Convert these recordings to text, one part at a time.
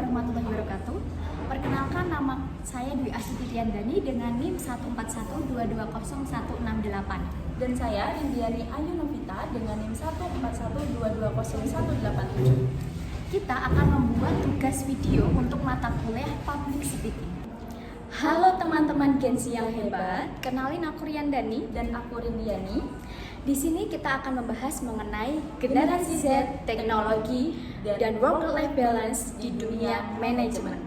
warahmatullahi wabarakatuh. Perkenalkan, nama saya Dwi Astuti Tiandani dengan NIM 141220168. Dan saya Indiani Ayu Novita dengan NIM 141220187. Kita akan membuat tugas video untuk mata kuliah Public Speaking. Halo teman-teman Gensi yang hebat, Kenalin, aku Riandani. dan aku Rindiani. Di sini kita akan membahas mengenai generasi Z, teknologi, dan work-life balance di dunia manajemen.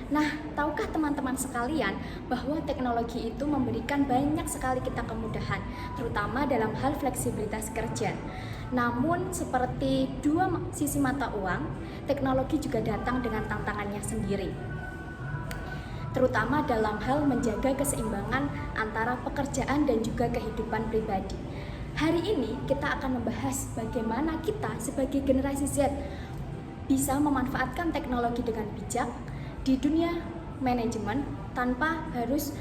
Nah, tahukah teman-teman sekalian bahwa teknologi itu memberikan banyak sekali kita kemudahan, terutama dalam hal fleksibilitas kerja. Namun, seperti dua sisi mata uang, teknologi juga datang dengan tantangannya sendiri, terutama dalam hal menjaga keseimbangan antara pekerjaan dan juga kehidupan pribadi. Hari ini kita akan membahas bagaimana kita sebagai generasi Z bisa memanfaatkan teknologi dengan bijak di dunia manajemen tanpa harus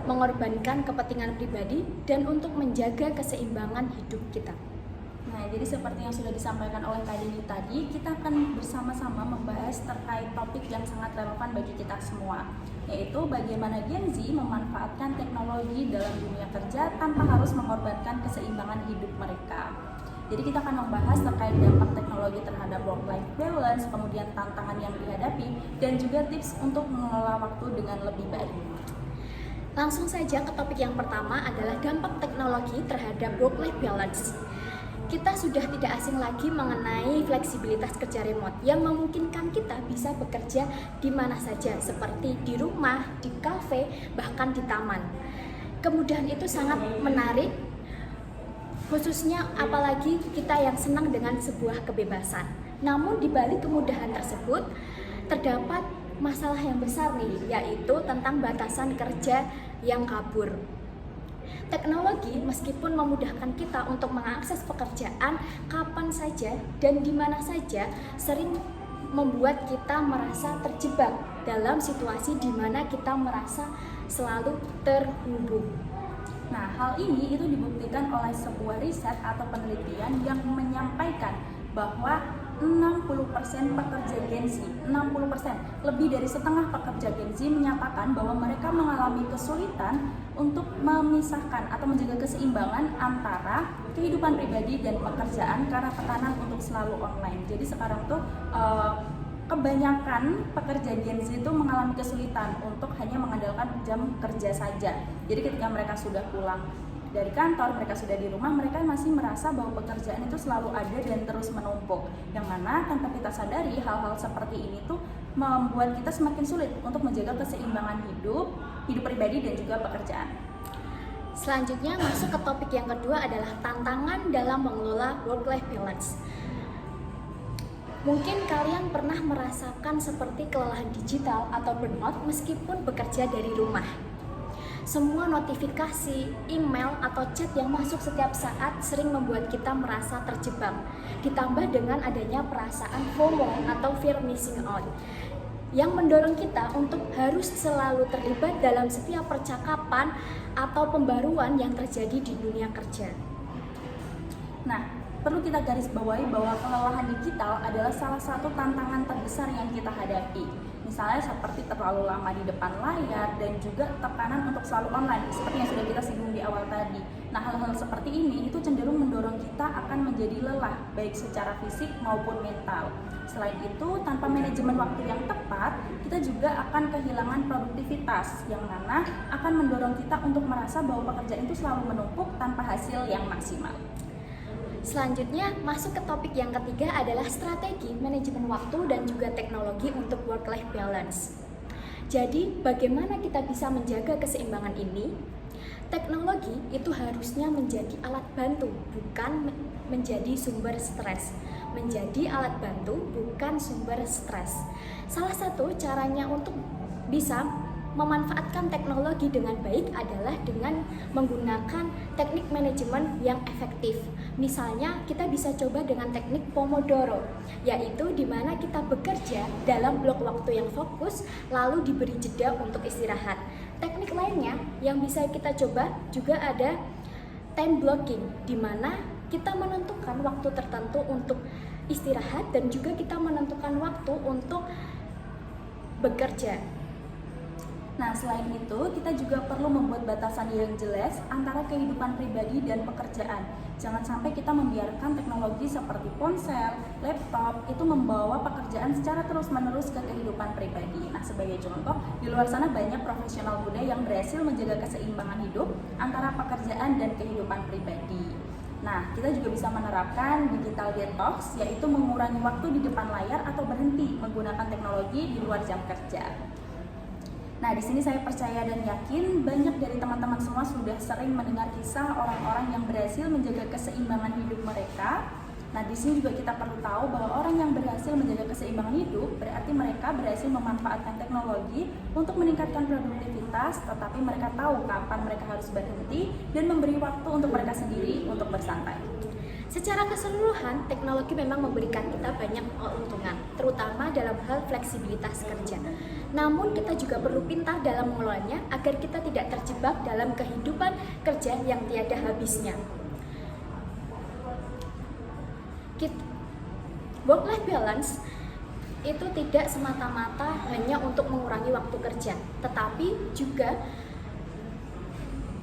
mengorbankan kepentingan pribadi dan untuk menjaga keseimbangan hidup kita. Nah, jadi seperti yang sudah disampaikan oleh Kak Dini tadi, kita akan bersama-sama membahas terkait topik yang sangat relevan bagi kita semua, yaitu bagaimana Gen Z memanfaatkan teknologi dalam dunia kerja tanpa harus mengorbankan keseimbangan hidup mereka. Jadi kita akan membahas terkait dampak teknologi terhadap work-life balance, kemudian tantangan yang dihadapi, dan juga tips untuk mengelola waktu dengan lebih baik. Langsung saja ke topik yang pertama adalah dampak teknologi terhadap work-life balance. Kita sudah tidak asing lagi mengenai fleksibilitas kerja remote yang memungkinkan kita bisa bekerja di mana saja, seperti di rumah, di kafe, bahkan di taman. Kemudahan itu sangat menarik, khususnya apalagi kita yang senang dengan sebuah kebebasan. Namun di balik kemudahan tersebut terdapat masalah yang besar nih, yaitu tentang batasan kerja yang kabur. Teknologi meskipun memudahkan kita untuk mengakses pekerjaan kapan saja dan di mana saja, sering membuat kita merasa terjebak dalam situasi di mana kita merasa selalu terhubung. Nah, hal ini itu dibuktikan oleh sebuah riset atau penelitian yang menyampaikan bahwa 60% pekerja Gen Z, 60%, lebih dari setengah pekerja Gen Z menyatakan bahwa mereka mengalami kesulitan untuk memisahkan atau menjaga keseimbangan antara kehidupan pribadi dan pekerjaan karena tekanan untuk selalu online. Jadi sekarang tuh kebanyakan pekerja Gen Z itu mengalami kesulitan untuk hanya mengandalkan jam kerja saja. Jadi ketika mereka sudah pulang dari kantor, mereka sudah di rumah, mereka masih merasa bahwa pekerjaan itu selalu ada dan terus menumpuk. Yang mana tanpa kita sadari, hal-hal seperti ini tuh membuat kita semakin sulit untuk menjaga keseimbangan hidup pribadi dan juga pekerjaan. Selanjutnya masuk ke topik yang kedua adalah tantangan dalam mengelola work-life balance. Mungkin kalian pernah merasakan seperti kelelahan digital atau burnout meskipun bekerja dari rumah. Semua notifikasi, email, atau chat yang masuk setiap saat sering membuat kita merasa terjebak. Ditambah dengan adanya perasaan FOMO atau fear missing out yang mendorong kita untuk harus selalu terlibat dalam setiap percakapan atau pembaruan yang terjadi di dunia kerja. Nah, perlu kita garis bawahi bahwa kelelahan digital adalah salah satu tantangan terbesar yang kita hadapi. Misalnya seperti terlalu lama di depan layar dan juga tekanan untuk selalu online, seperti yang sudah kita singgung di awal tadi. Nah, hal-hal seperti ini itu cenderung mendorong kita akan menjadi lelah, baik secara fisik maupun mental. Selain itu, tanpa manajemen waktu yang tepat, kita juga akan kehilangan produktivitas, yang mana akan mendorong kita untuk merasa bahwa pekerjaan itu selalu menumpuk tanpa hasil yang maksimal. Selanjutnya masuk ke topik yang ketiga adalah strategi manajemen waktu dan juga teknologi untuk work-life balance. Jadi bagaimana kita bisa menjaga keseimbangan ini? Teknologi itu harusnya menjadi alat bantu, bukan menjadi sumber stres. Menjadi alat bantu, bukan sumber stres. Salah satu caranya untuk bisa memanfaatkan teknologi dengan baik adalah dengan menggunakan teknik manajemen yang efektif. Misalnya kita bisa coba dengan teknik Pomodoro, yaitu di mana kita bekerja dalam blok waktu yang fokus lalu diberi jeda untuk istirahat. Teknik lainnya yang bisa kita coba juga ada time blocking, di mana kita menentukan waktu tertentu untuk istirahat dan juga kita menentukan waktu untuk bekerja. Nah, selain itu, kita juga perlu membuat batasan yang jelas antara kehidupan pribadi dan pekerjaan. Jangan sampai kita membiarkan teknologi seperti ponsel, laptop, itu membawa pekerjaan secara terus-menerus ke kehidupan pribadi. Nah, sebagai contoh, di luar sana banyak profesional muda yang berhasil menjaga keseimbangan hidup antara pekerjaan dan kehidupan pribadi. Nah, kita juga bisa menerapkan digital detox, yaitu mengurangi waktu di depan layar atau berhenti menggunakan teknologi di luar jam kerja. Nah, di sini saya percaya dan yakin banyak dari teman-teman semua sudah sering mendengar kisah orang-orang yang berhasil menjaga keseimbangan hidup mereka. Nah, di sini juga kita perlu tahu bahwa orang yang berhasil menjaga keseimbangan hidup berarti mereka berhasil memanfaatkan teknologi untuk meningkatkan produktivitas, tetapi mereka tahu kapan mereka harus berhenti dan memberi waktu untuk mereka sendiri untuk bersantai. Secara keseluruhan, teknologi memang memberikan kita banyak keuntungan, terutama dalam hal fleksibilitas kerja. Namun kita juga perlu pintar dalam mengelolanya agar kita tidak terjebak dalam kehidupan kerja yang tiada habisnya. Work-life balance itu tidak semata-mata hanya untuk mengurangi waktu kerja, tetapi juga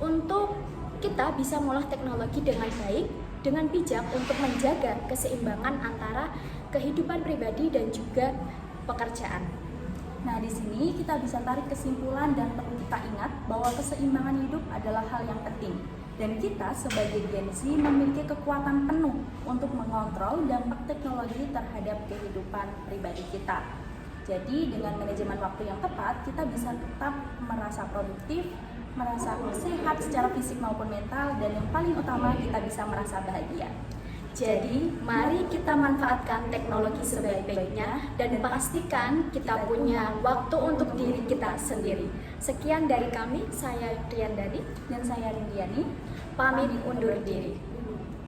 untuk kita bisa mengolah teknologi dengan baik, dengan bijak untuk menjaga keseimbangan antara kehidupan pribadi dan juga pekerjaan. Nah, di sini kita bisa tarik kesimpulan dan perlu kita ingat bahwa keseimbangan hidup adalah hal yang penting. Dan kita sebagai Gen Z memiliki kekuatan penuh untuk mengontrol dampak teknologi terhadap kehidupan pribadi kita. Jadi dengan manajemen waktu yang tepat, kita bisa tetap merasa produktif, merasa sehat secara fisik maupun mental, dan yang paling utama kita bisa merasa bahagia. Jadi, mari kita manfaatkan teknologi sebaik-baiknya dan pastikan kita punya waktu untuk diri kita sendiri. Sekian dari kami, saya Triandani Dan saya Rindiani, pamit undur diri.